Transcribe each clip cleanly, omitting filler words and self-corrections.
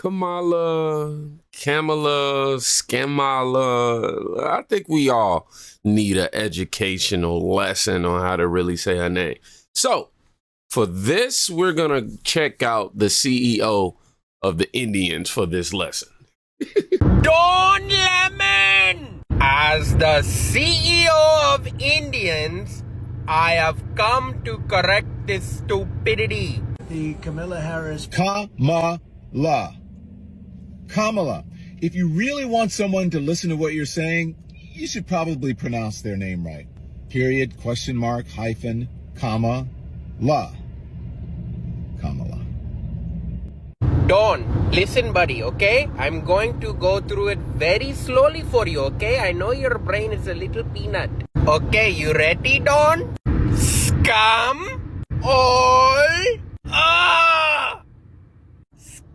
Kamala, Skamala. I think we all need an educational lesson on how to really say her name. So for this, we're going to check out the CEO of the Indians for this lesson. Don Lemon! As the CEO of Indians, I have come to correct this stupidity. The Kamala Harris. Kamala. If you really want someone to listen to what you're saying, you should probably pronounce their name right. Period, question mark, hyphen, comma, la. Kamala. Don, listen buddy, okay? I'm going to go through it very slowly for you, okay? I know your brain is a little peanut. Okay, you ready, Don? Scum all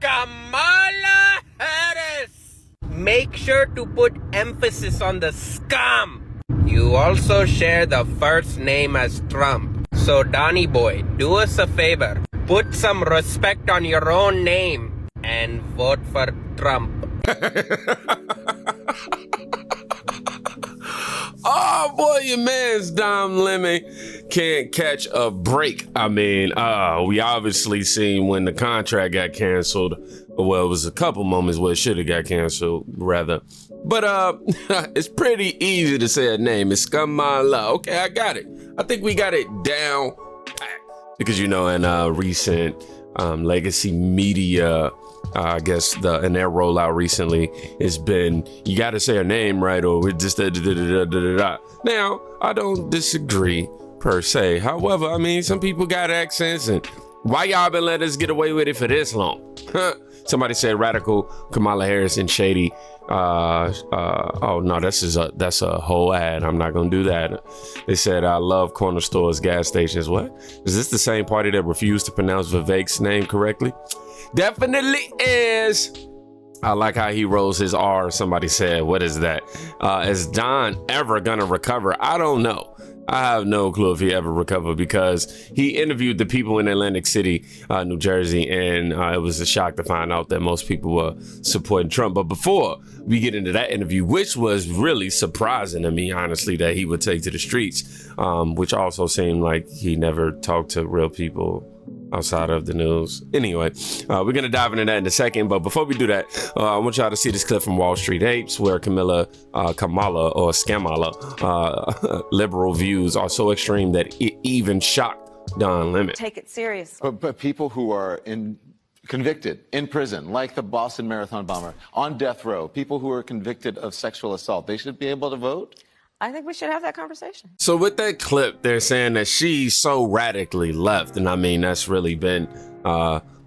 Kamala Harris. Make sure to put emphasis on the scum. You also share the first name as Trump. So Donnie boy, do us a favor. Put some respect on your own name and vote for Trump. Oh boy, your man's Don Lemon can't catch a break. I mean, we obviously seen when the contract got canceled. Well, it was a couple moments where it should have got canceled, rather. But it's pretty easy to say a name. It's Kamala. Okay, I got it. I think we got it down pat. Because, in recent legacy media, I guess in their rollout recently, it's been, you got to say her name right, or we're just da-da-da-da-da-da-da. Now, I don't disagree per se. However, I mean, some people got accents, and why y'all been letting us get away with it for this long? Somebody said radical Kamala Harris and shady. Oh no, that's a whole ad. I'm not gonna do that. They said I love corner stores, gas stations. What? Is this the same party that refused to pronounce Vivek's name correctly? Definitely is. I like how he rolls his R. Somebody said, what is that? Is Don ever gonna recover? I don't know. I have no clue if he ever recovered, because he interviewed the people in Atlantic City, New Jersey, and it was a shock to find out that most people were supporting Trump. But before we get into that interview, which was really surprising to me, honestly, that he would take to the streets, which also seemed like he never talked to real people outside of the news. Anyway, we're going to dive into that in a second. But before we do that, I want y'all to see this clip from Wall Street Apes, where Kamala or Skamala liberal views are so extreme that it even shocked Don Lemon. Take it serious. But people who are convicted in prison, like the Boston Marathon bomber, on death row, people who are convicted of sexual assault, they should be able to vote? I think we should have that conversation. So with that clip, they're saying that she's so radically left. And I mean, that's really been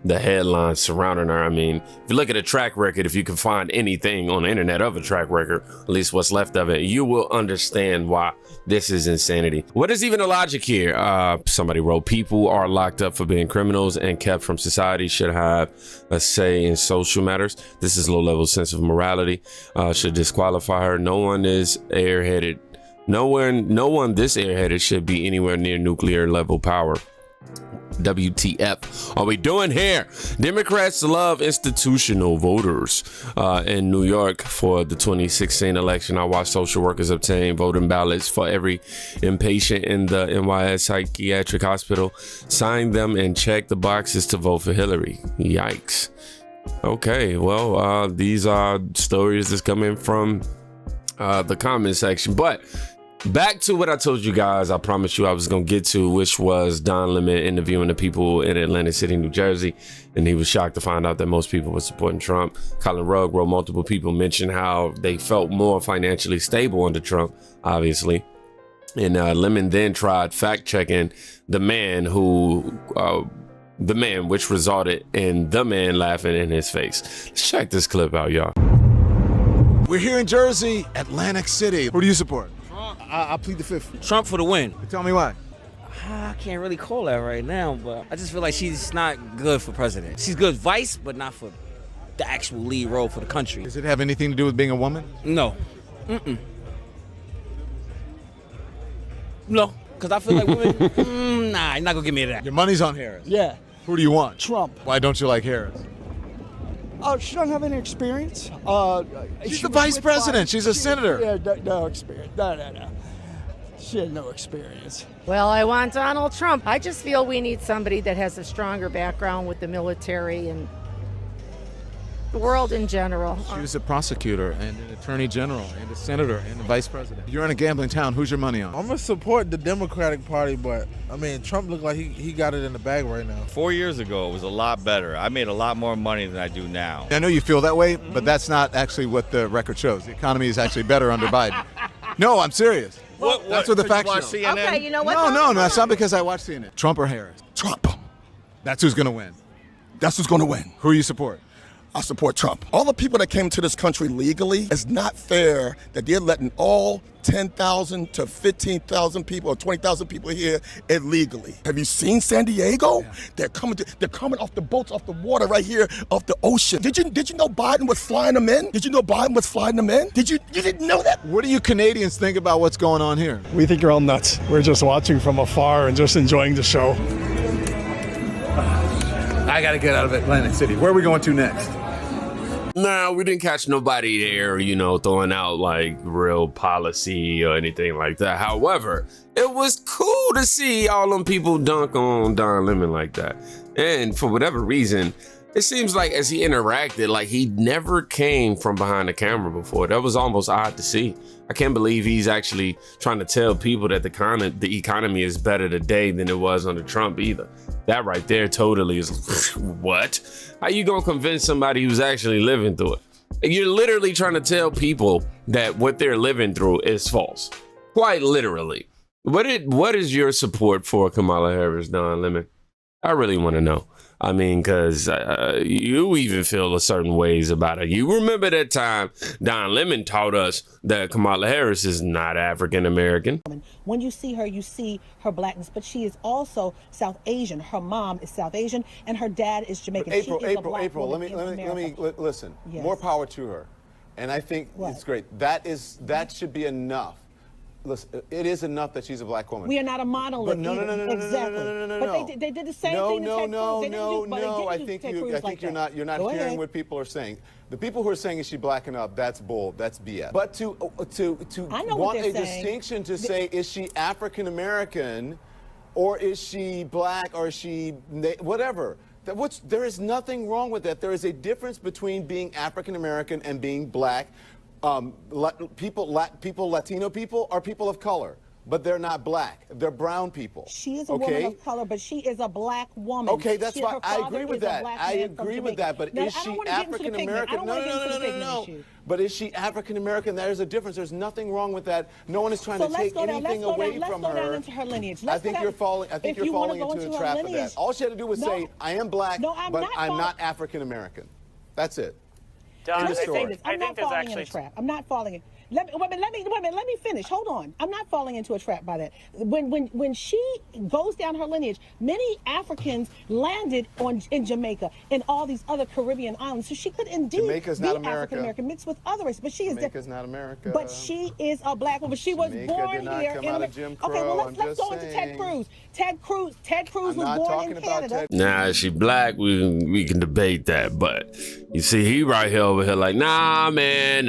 the headlines surrounding her. I mean, if you look at a track record, if you can find anything on the internet of a track record, at least what's left of it, you will understand why this is insanity. What is even the logic here? Somebody wrote, people are locked up for being criminals and kept from society should have a say in social matters. This is low-level sense of morality. Should disqualify her. No one is airheaded. No one this airheaded should be anywhere near nuclear level power. WTF are we doing here? Democrats love institutional voters. In New York for the 2016 election, I watched social workers obtain voting ballots for every inpatient in the NYS psychiatric hospital, sign them and check the boxes to vote for Hillary. Yikes. Okay, well, these are stories that's coming from the comment section, but back to what I told you guys, I promised you I was going to get to, which was Don Lemon interviewing the people in Atlantic City, New Jersey. And he was shocked to find out that most people were supporting Trump. Colin Rugg wrote, multiple people mentioned how they felt more financially stable under Trump, obviously. And Lemon then tried fact checking the man, which resulted in the man laughing in his face. Let's check this clip out, y'all. We're here in Jersey, Atlantic City. Who do you support? I plead the fifth. Trump for the win. Tell me why. I can't really call that right now, but I just feel like she's not good for president. She's good vice, but not for the actual lead role for the country. Does it have anything to do with being a woman? No. No, because I feel like women, nah, you're not going to give me that. Your money's on Harris. Yeah. Who do you want? Trump. Why don't you like Harris? She doesn't have any experience. She's the vice president. She's a senator. Yeah, no experience. No. She had no experience. Well, I want Donald Trump. I just feel we need somebody that has a stronger background with the military and the world in general. She was a prosecutor and an attorney general and a senator and a vice president. You're in a gambling town. Who's your money on? I'm going to support the Democratic Party, but, I mean, Trump looked like he got it in the bag right now. 4 years ago, it was a lot better. I made a lot more money than I do now. I know you feel that way, but that's not actually what the record shows. The economy is actually better under Biden. No, I'm serious. That's what the facts show. Okay, you know what? No, that's not because I watch CNN. Trump or Harris? Trump. That's who's going to win. That's who's going to win. Who you support? I support Trump. All the people that came to this country legally, it's not fair that they're letting all 10,000 to 15,000 people or 20,000 people here illegally. Have you seen San Diego? Yeah. They're coming off the boats, off the water right here, off the ocean. Did you know Biden was flying them in? Did you know Biden was flying them in? You didn't know that? What do you Canadians think about what's going on here? We think you're all nuts. We're just watching from afar and just enjoying the show. I got to get out of Atlantic City. Where are we going to next? Nah, we didn't catch nobody there, throwing out like real policy or anything like that. However, it was cool to see all them people dunk on Don Lemon like that. And for whatever reason, it seems like as he interacted, like he never came from behind the camera before. That was almost odd to see. I can't believe he's actually trying to tell people that the economy is better today than it was under Trump either. That right there totally is what? How you gonna convince somebody who's actually living through it? You're literally trying to tell people that what they're living through is false. Quite literally. What is your support for Kamala Harris, Don Lemon? I really want to know. I mean, because you even feel a certain ways about it. You remember that time Don Lemon taught us that Kamala Harris is not African American. When you see her, you see her blackness, but she is also South Asian. Her mom is South Asian, and her dad is Jamaican. April, let me listen. Yes. More power to her, and I think it's great. That should be enough. Listen, it is enough that she's a black woman. We are not a monolith. No. Exactly. But they did the same thing. No. I think you're not hearing what people are saying. The people who are saying is she black enough, that's bull, that's BS. But to want a distinction to say is she African American, or is she black, or is she whatever. There is nothing wrong with that. There is a difference between being African American and being black. Latino people are people of color, but they're not black. They're brown people. She is a woman of color, but she is a black woman. Okay, that's why I agree with that. I agree with that. But is she African American? No. But is she African American? There's a difference. There's nothing wrong with that. No one is trying to take anything away from her. Let's go down into her lineage. I think you're falling into the trap of that. All she had to do was say, "I am black, but I'm not African American." That's it. Don, I'm not falling in a trap. I'm not falling in. Let me finish. Hold on. I'm not falling into a trap by that. When she goes down her lineage, many Africans landed in Jamaica and all these other Caribbean islands. So she could indeed be African American mixed with other races. But she is Jamaica's not America. But she is a black woman. She was born here in America. Okay, well let's go into Ted Cruz. Ted Cruz was born in Canada. Nah, she black. We can debate that, but you see, he right here over here like, nah, man.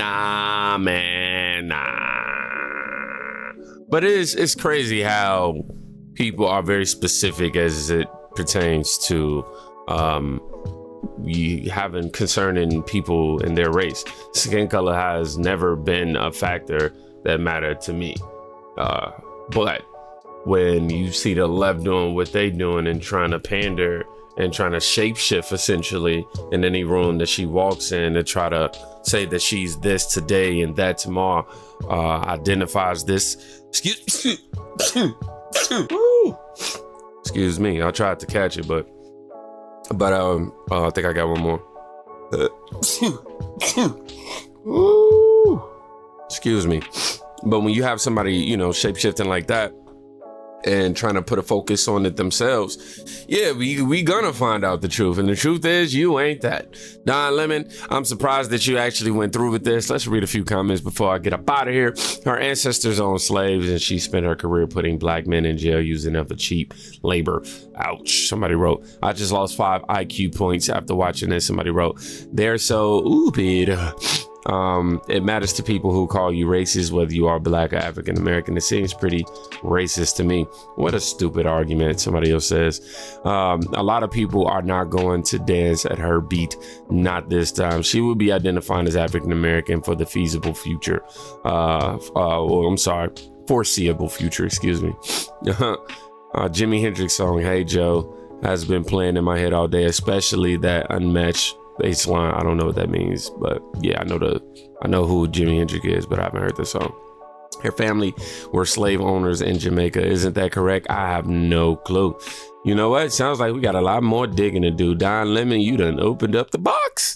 But it's crazy how people are very specific as it pertains to you having concerning people in their race. Skin color has never been a factor that mattered to me. But when you see the left doing what they doing and trying to pander and trying to shapeshift essentially in any room that she walks in to try to say that she's this today and that tomorrow, identifies this. Excuse me. I tried to catch it, but I think I got one more. Excuse me. But when you have somebody, shapeshifting like that, and trying to put a focus on it themselves, yeah, we gonna find out the truth. And the truth is, you ain't that. Don Lemon, I'm surprised that you actually went through with this. Let's read a few comments before I get up out of here. Her ancestors owned slaves, and she spent her career putting black men in jail using them for cheap labor. Ouch. Somebody wrote, I just lost 5 IQ points after watching this. Somebody wrote, they're so stupid. It matters to people who call you racist, whether you are black or African American. It seems pretty racist to me. What a stupid argument, somebody else says. A lot of people are not going to dance at her beat, not this time. She will be identifying as African American for the feasible future. Foreseeable future, excuse me. Jimi Hendrix song, Hey Joe, has been playing in my head all day, especially that unmatched baseline. I don't know what that means, but yeah, I know who Jimi Hendrix is, but I haven't heard the song. Her family were slave owners in Jamaica. Isn't that correct? I have no clue. You know what? Sounds like we got a lot more digging to do. Don Lemon, you done opened up the box.